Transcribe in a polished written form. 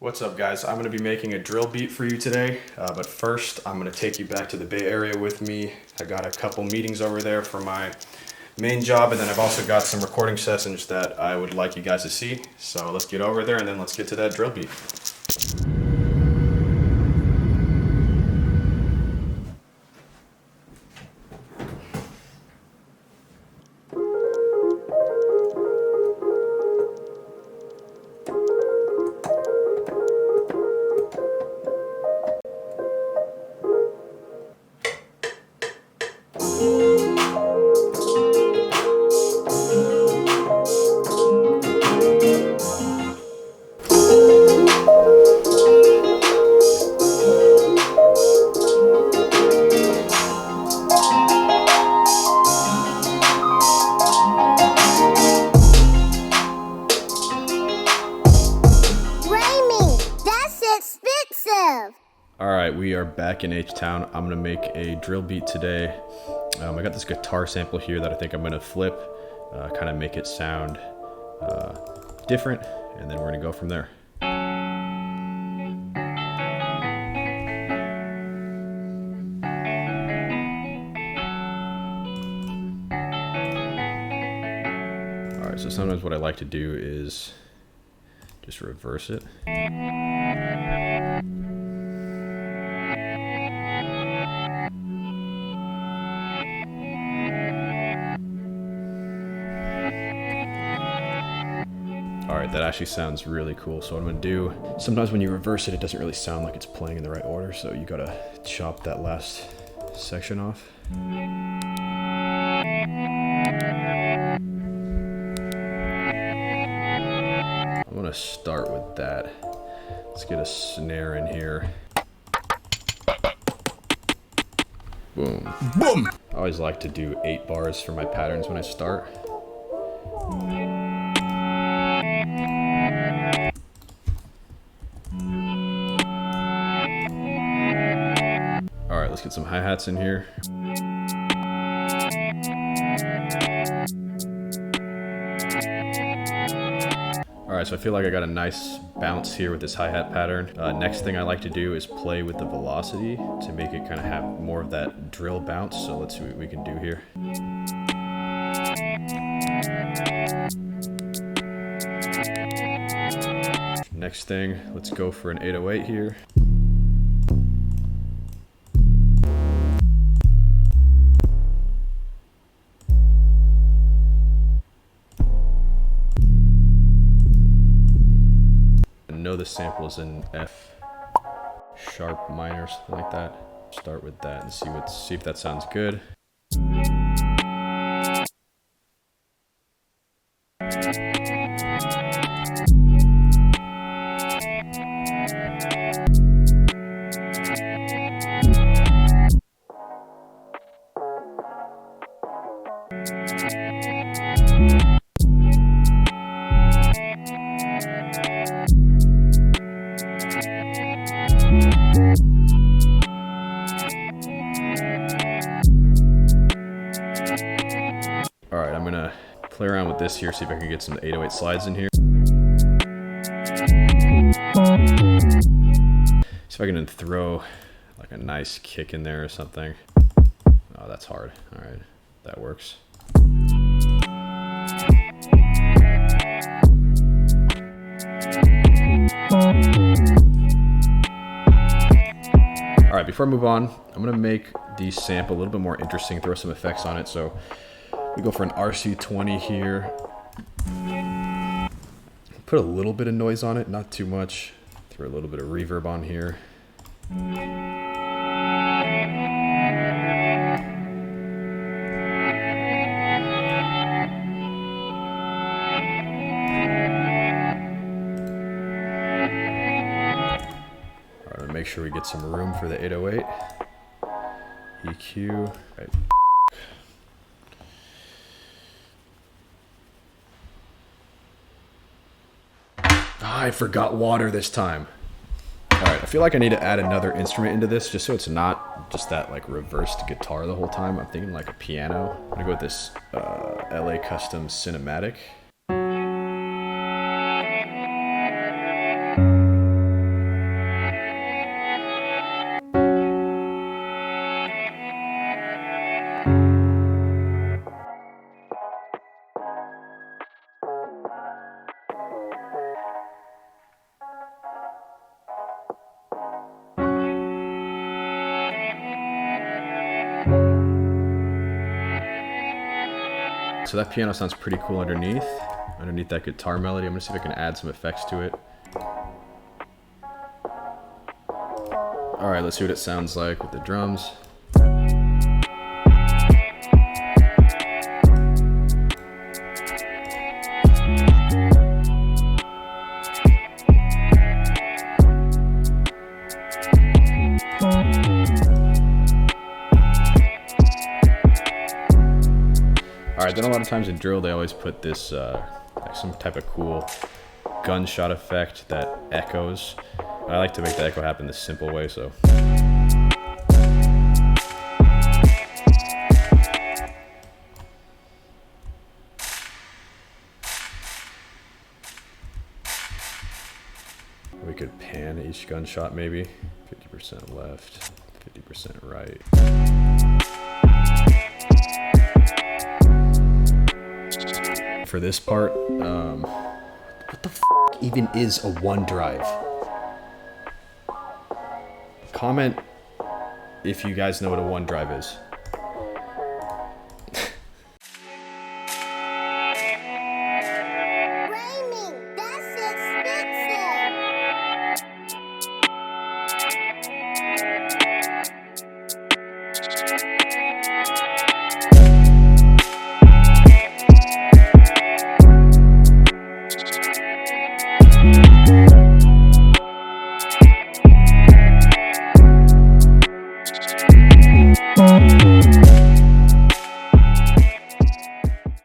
What's up, guys? I'm going to be making a drill beat for you today, but first I'm going to take you back to the Bay Area with me. I got a couple meetings over there for my main job, and then I've also got some recording sessions that I would like you guys to see. So let's get over there and then let's get to that drill beat. Alright, we are back in H-Town. I'm going to make a drill beat today. I got this guitar sample here that I think I'm going to flip, kind of make it sound different, and then we're going to go from there. Alright, so sometimes what I like to do is just reverse it. Alright, that actually sounds really cool. So what I'm going to do, sometimes when you reverse it, it doesn't really sound like it's playing in the right order, so you gotta chop that last section off. I'm going to start with that. Let's get a snare in here. Boom. Boom! I always like to do 8 bars for my patterns when I start. Alright, let's get some hi-hats in here. Alright, so I feel like I got a nice bounce here with this hi-hat pattern. Next thing I like to do is play with the velocity to make it kind of have more of that drill bounce. So let's see what we can do here. Next thing, let's go for an 808 here. I know the sample is in F sharp minor, something like that. Start with that and see if that sounds good. Alright, I'm gonna play around with this here, see if I can get some 808 slides in here. See if I can throw like a nice kick in there or something. Oh, that's hard. Alright, that works. Alright, before I move on, I'm gonna make the sample a little bit more interesting, throw some effects on it. So we go for an RC20 here. Put a little bit of noise on it, not too much. Throw a little bit of reverb on here. Alright, make sure we get some room for the 808. EQ. Right. I forgot water this time. Alright, I feel like I need to add another instrument into this just so it's not just that like reversed guitar the whole time. I'm thinking like a piano. I'm gonna go with this LA Custom Cinematic. so that piano sounds pretty cool underneath that guitar melody. I'm gonna see if I can add some effects to it. All right, let's see what it sounds like with the drums. All right, then a lot of times in drill, they always put this, like some type of cool gunshot effect that echoes. I like to make the echo happen the simple way, so. We could pan each gunshot maybe. 50% left, 50% right. For this part, what the f even is a OneDrive? Comment if you guys know what a OneDrive is.